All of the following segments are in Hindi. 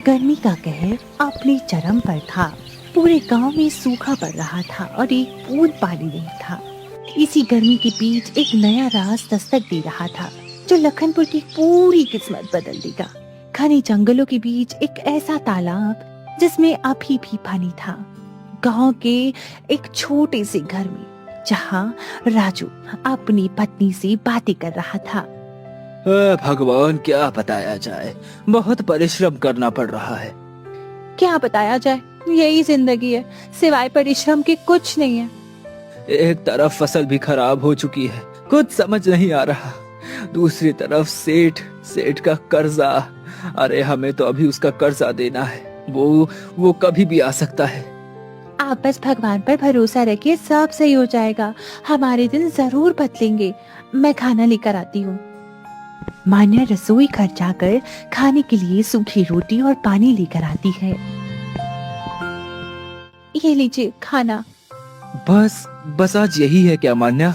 गर्मी का कहर अपने चरम पर था। पूरे गांव में सूखा पड़ रहा था और एक बूंद पानी नहीं था। इसी गर्मी के बीच एक नया राज दस्तक दे रहा था जो लखनपुर की पूरी किस्मत बदल देगा। घने जंगलों के बीच एक ऐसा तालाब जिसमें अभी भी पानी था। गांव के एक छोटे से घर में जहां राजू अपनी पत्नी से बातें कर रहा था। भगवान क्या बताया जाए, बहुत परिश्रम करना पड़ रहा है। क्या बताया जाए, यही जिंदगी है, सिवाय परिश्रम के कुछ नहीं है। एक तरफ फसल भी खराब हो चुकी है, कुछ समझ नहीं आ रहा। दूसरी तरफ सेठ का कर्जा। अरे हमें तो अभी उसका कर्जा देना है, वो कभी भी आ सकता है। आप बस भगवान पर भरोसा रखिए, सब सही हो जाएगा। हमारे दिन जरूर बदलेंगे। मैं खाना लेकर आती हूँ। मान्या रसोई घर जाकर खाने के लिए सूखी रोटी और पानी लेकर आती है। ये लीजिए खाना। बस आज यही है क्या मान्या?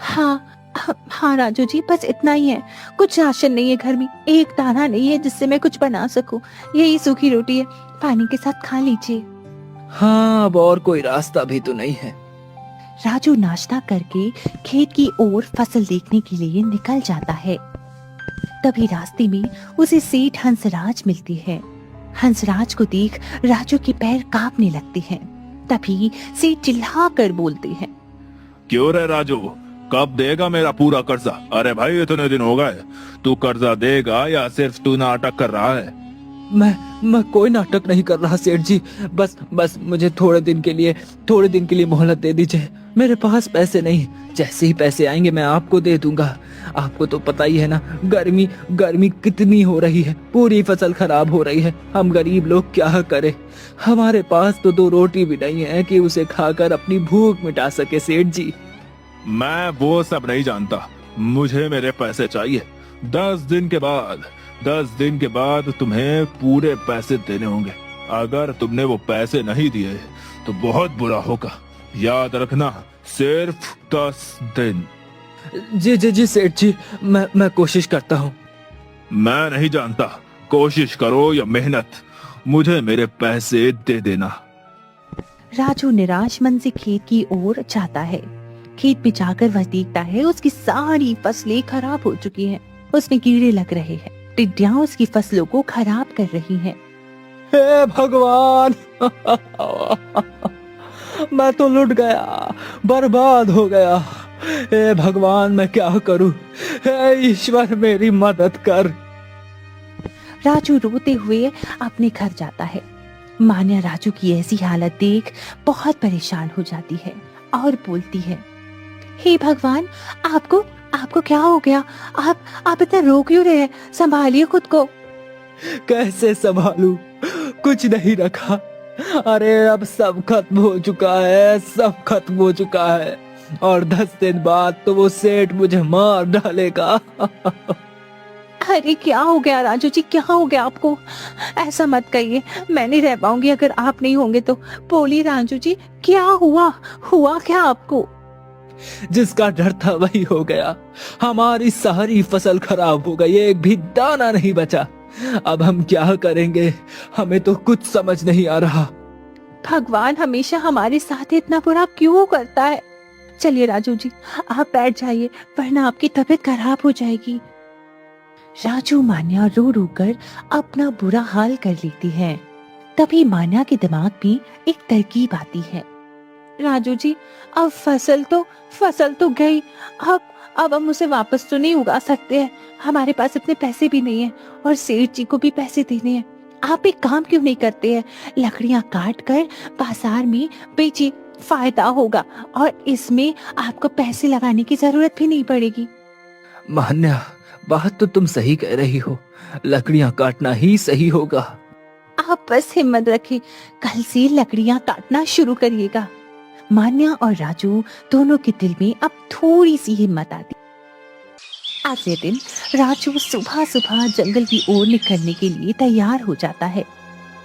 हाँ राजू जी, बस इतना ही है। कुछ राशन नहीं है घर में, एक दाना नहीं है जिससे मैं कुछ बना सकूं। यही सूखी रोटी है, पानी के साथ खा लीजिए। हाँ, अब और कोई रास्ता भी तो नहीं है। राजू नाश्ता करके खेत की ओर फसल देखने के लिए निकल जाता है। तभी रास्ते में उसे सेठ हंसराज मिलती है। हंसराज को देख राजू के पैर कांपने लगते हैं। तभी सेठ चिल्लाकर बोलते हैं, क्यों रे राजू, कब देगा मेरा पूरा कर्जा? अरे भाई इतने दिन हो गए, तू कर्जा देगा या सिर्फ तू नाटक कर रहा है? मैं कोई नाटक नहीं कर रहा सेठ जी। बस मुझे थोड़े दिन के लिए मोहलत दे दीजिए। मेरे पास पैसे नहीं, जैसे ही पैसे आएंगे मैं आपको दे दूंगा। आपको तो पता ही है ना, गर्मी कितनी हो रही है, पूरी फसल खराब हो रही है। हम गरीब लोग क्या करें? हमारे पास तो 2 रोटी भी नहीं है कि उसे खाकर अपनी भूख मिटा सके सेठ जी। मैं वो सब नहीं जानता, मुझे मेरे पैसे चाहिए। 10 दिन के बाद तुम्हें पूरे पैसे देने होंगे। अगर तुमने वो पैसे नहीं दिए तो बहुत बुरा होगा, याद रखना। सिर्फ 10 दिन। जी सेठ जी, मैं कोशिश करता हूँ। मैं नहीं जानता, कोशिश करो या मेहनत, मुझे मेरे पैसे दे देना। राजू निराश मन से खेत की ओर जाता है। खेत में जाकर वह देखता है उसकी सारी फसलें खराब हो चुकी हैं। उसमें कीड़े लग रहे हैं, टिड्डियां उसकी फसलों को खराब कर रही हैं। हे भगवान मैं तो लुट गया, बर्बाद हो गया। हे भगवान मैं क्या करूं? हे ईश्वर मेरी मदद कर। राजू रोते हुए अपने घर जाता है। मान्या राजू की ऐसी हालत देख बहुत परेशान हो जाती है और बोलती है, हे भगवान, आपको क्या हो गया? आप इतना रो क्यों रहे हैं? संभालिए खुद को। कैसे संभालूं? कुछ नहीं रखा। अरे अब सब खत्म हो चुका है और 10 दिन बाद तो वो सेठ मुझे मार डालेगा। अरे क्या हो गया राजू जी, क्या हो गया आपको? ऐसा मत कहिए, मैं नहीं रह पाऊंगी अगर आप नहीं होंगे तो। बोलिए राजू जी, क्या हुआ क्या आपको? जिसका डर था वही हो गया। हमारी सारी फसल खराब हो गई, एक भी दाना नहीं बचा। अब हम क्या करेंगे? हमें तो कुछ समझ नहीं आ रहा। भगवान हमेशा हमारे साथ इतना बुरा क्यों करता है? चलिए राजू जी, आप बैठ जाइए, वरना आपकी तबीयत खराब हो जाएगी। राजू मान्या रो रो कर अपना बुरा हाल कर लेती है। तभी मान्या के दिमाग में एक तरकीब आती है। राजू जी, अब फसल तो गई। अब हम उसे वापस तो नहीं उगा सकते हैं। हमारे पास इतने पैसे भी नहीं है और सेठ जी को भी पैसे देने हैं। आप एक काम क्यों नहीं करते हैं? लकड़ियां काट कर बाजार में बेचिए, फायदा होगा और इसमें आपको पैसे लगाने की जरूरत भी नहीं पड़ेगी। मान्या, बात तो तुम सही कह रही हो, लकड़ियां काटना ही सही होगा। आप बस हिम्मत रखिए, कल से लकड़ियां काटना शुरू करिएगा। मान्या और राजू दोनों के दिल में अब थोड़ी सी हिम्मत आती। अगले दिन राजू सुबह सुबह जंगल की ओर निकलने के लिए तैयार हो जाता है।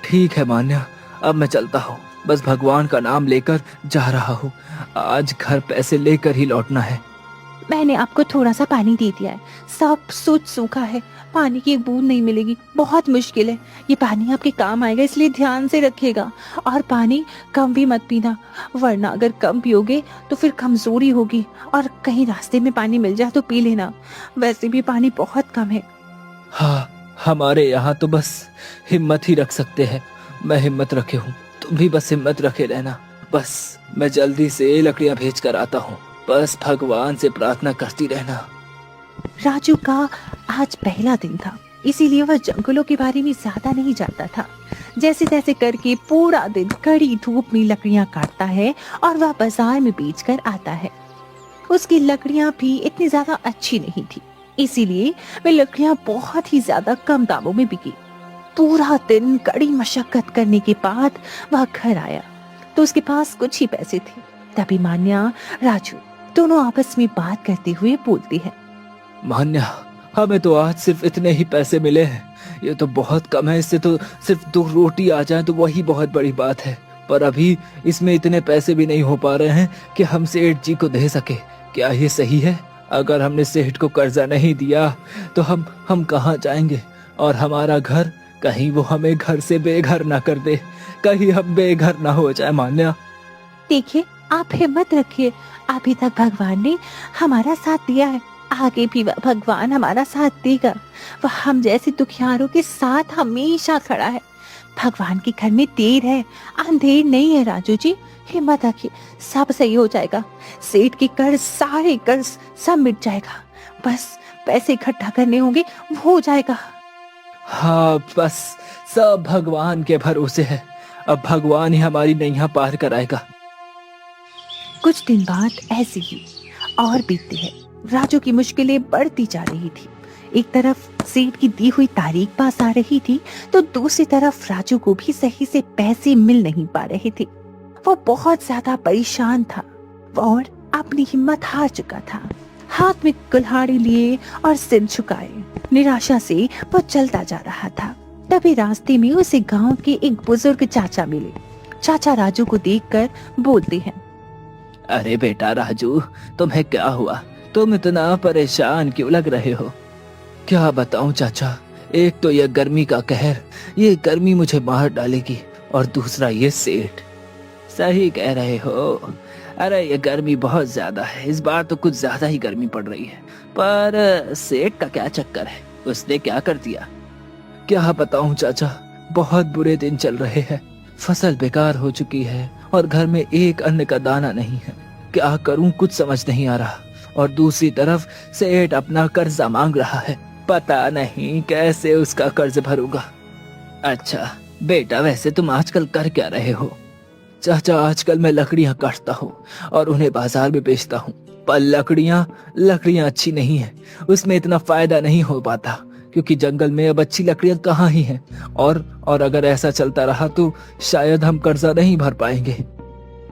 ठीक है मान्या, अब मैं चलता हूँ। बस भगवान का नाम लेकर जा रहा हूँ। आज घर पैसे लेकर ही लौटना है। मैंने आपको थोड़ा सा पानी दे दिया है, सब सूख सूखा है, पानी की एक बूंद नहीं मिलेगी, बहुत मुश्किल है। ये पानी आपके काम आएगा, इसलिए ध्यान से रखिएगा। और पानी कम भी मत पीना, वरना अगर कम पियोगे तो फिर कमजोरी होगी, और कहीं रास्ते में पानी मिल जाए तो पी लेना, वैसे भी पानी बहुत कम है। हाँ, हमारे यहाँ तो बस हिम्मत ही रख सकते हैं। मैं हिम्मत रखे हूँ, तुम भी बस हिम्मत रखे रहना। बस मैं जल्दी से लकड़ियाँ भेज कर आता हूँ, बस भगवान से प्रार्थना करती रहना। राजू का आज पहला दिन था, इसीलिए वह जंगलों के बारे में ज्यादा नहीं जानता था। जैसे तैसे करके पूरा दिन कड़ी धूप में लकड़ियां काटता है और वह बाजार में बेचकर आता है। उसकी लकड़ियां भी इतनी ज्यादा अच्छी नहीं थी, इसीलिए वे लकड़ियां बहुत ही ज्यादा कम दामों में बिकी। पूरा दिन कड़ी मशक्कत करने के बाद वह घर आया तो उसके पास कुछ ही पैसे थे। तभी मान्या, राजू दोनों आपस में बात करते हुए बोलती है। मान्या, हमें तो आज सिर्फ इतने ही पैसे मिले हैं, ये तो बहुत कम है। इससे तो सिर्फ 2 रोटी आ जाए तो वही बहुत बड़ी बात है, पर अभी इसमें इतने पैसे भी नहीं हो पा रहे हैं कि हम सेठ जी को दे सके। क्या ये सही है? अगर हमने सेठ को कर्जा नहीं दिया तो हम कहाँ जाएंगे? और हमारा घर, कहीं वो हमें घर से बेघर ना कर दे, कहीं हम बेघर ना हो जाए। मान्या, देखिए, आप हिम्मत रखिए, अभी तक भगवान ने हमारा साथ दिया है, आगे भी भगवान हमारा साथ देगा। वह हम जैसे दुखियारों के साथ हमेशा खड़ा है। भगवान के घर में देर है, अंधेर नहीं है। राजू जी, हिम्मत रखिए, सब सही हो जाएगा। सेठ के कर्ज, सारे कर्ज सब मिट जाएगा, बस पैसे इकट्ठा करने होंगे, वो हो जाएगा। हाँ, बस सब भगवान के भरोसे है। अब भगवान ही हमारी नैया पार कराएगा। कुछ दिन बाद ऐसे ही और बीतते हैं। राजू की मुश्किलें बढ़ती जा रही थी। एक तरफ सेठ की दी हुई तारीख पास आ रही थी, तो दूसरी तरफ राजू को भी सही से पैसे मिल नहीं पा रहे थे। वो बहुत ज्यादा परेशान था और अपनी हिम्मत हार चुका था। हाथ में कुल्हाड़ी लिए और सिर झुकाए निराशा से वो चलता जा रहा था। तभी रास्ते में उसे गांव के एक बुजुर्ग चाचा मिले। चाचा राजू को देखकर बोलते हैं। अरे बेटा राजू, तुम्हें क्या हुआ? तुम इतना परेशान क्यों लग रहे हो? क्या बताऊं चाचा, एक तो यह गर्मी का कहर, ये गर्मी मुझे मार डालेगी, और दूसरा ये सेठ। सही कह रहे हो। अरे ये गर्मी बहुत ज्यादा है, इस बार तो कुछ ज्यादा ही गर्मी पड़ रही है। पर सेठ का क्या चक्कर है? उसने क्या कर दिया? क्या बताऊं चाचा, बहुत बुरे दिन चल रहे हैं। फसल बेकार हो चुकी है और घर में एक अन्न का दाना नहीं है। क्या करूं, कुछ समझ नहीं आ रहा। और दूसरी तरफ सेठ अपना कर्जा मांग रहा है, पता नहीं कैसे उसका कर्ज भरूंगा। अच्छा बेटा, वैसे तुम आजकल कर क्या रहे हो? चाचा, आजकल मैं लकड़ियां काटता हूँ और उन्हें बाजार में बेचता हूँ। पर लकड़ियां अच्छी नहीं है, उसमें इतना फायदा नहीं हो पाता, क्योंकि जंगल में अब अच्छी लकड़ियां कहाँ ही हैं। और अगर ऐसा चलता रहा तो शायद हम कर्जा नहीं भर पाएंगे।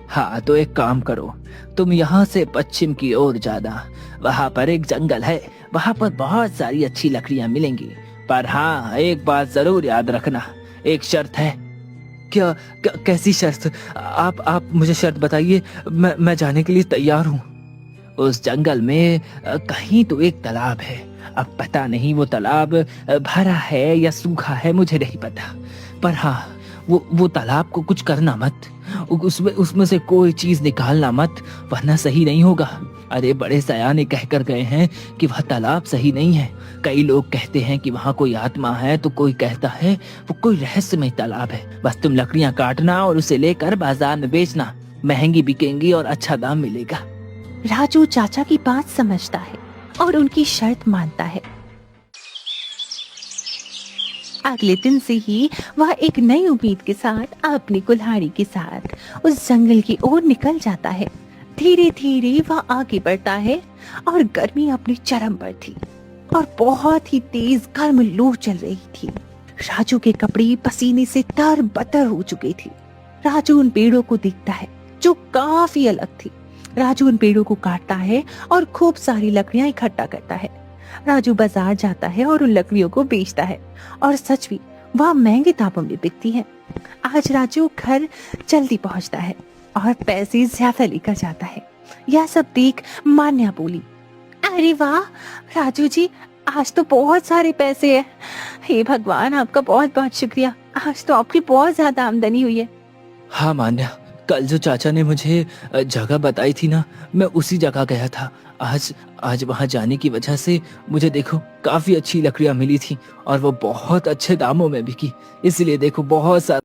हाँ, तो एक काम करो, तुम यहाँ से पश्चिम की ओर जाना, वहाँ पर एक जंगल है, वहाँ पर बहुत सारी अच्छी लकड़ियाँ मिलेंगी। पर हाँ, एक बात जरूर याद रखना, एक शर्त है। क्या कैसी शर्त? आप मुझे शर्त बताइए, मैं जाने के लिए तैयार हूँ। उस जंगल में कहीं तो एक तालाब है। अब पता नहीं वो तालाब भरा है या सूखा है, मुझे नहीं पता। पर हाँ, वो तालाब को कुछ करना मत, उसमें से कोई चीज निकालना मत, वरना सही नहीं होगा। अरे बड़े सयाने कहकर गए हैं कि वह तालाब सही नहीं है। कई लोग कहते हैं कि वहाँ कोई आत्मा है, तो कोई कहता है वो कोई रहस्यमय तालाब है। बस तुम लकड़ियां काटना और उसे लेकर बाजार में बेचना, महंगी बिकेंगी और अच्छा दाम मिलेगा। राजू चाचा की बात समझता है और उनकी शर्त मानता है। अगले दिन से ही वह एक नई उम्मीद के साथ अपनी कुल्हाड़ी के साथ उस जंगल की ओर निकल जाता है। धीरे धीरे वह आगे बढ़ता है और गर्मी अपनी चरम पर थी और बहुत ही तेज गर्म लू चल रही थी। राजू के कपड़े पसीने से तर-बतर हो चुके थे। राजू उन पेड़ों को देखता है जो काफी अलग थी। राजू उन पेड़ों को काटता है और खूब सारी लकड़ियां इकट्ठा करता है। राजू बाजार जाता है और उन लकड़ियों को बेचता है और सच भी वह महंगे दामों में बिकती है। आज राजू घर जल्दी पहुंचता है और पैसे ज्यादा लेकर जाता है। यह सब देख मान्या बोली, अरे वाह राजू जी, आज तो बहुत सारे पैसे हैं। हे भगवान, आपका बहुत बहुत शुक्रिया। आज तो आपकी बहुत ज्यादा आमदनी हुई है। हाँ मान्या, कल जो चाचा ने मुझे जगह बताई थी ना, मैं उसी जगह गया था। आज आज वहां जाने की वजह से मुझे देखो काफी अच्छी लकड़ियां मिली थी और वो बहुत अच्छे दामों में बिकी। इसलिए देखो बहुत सारा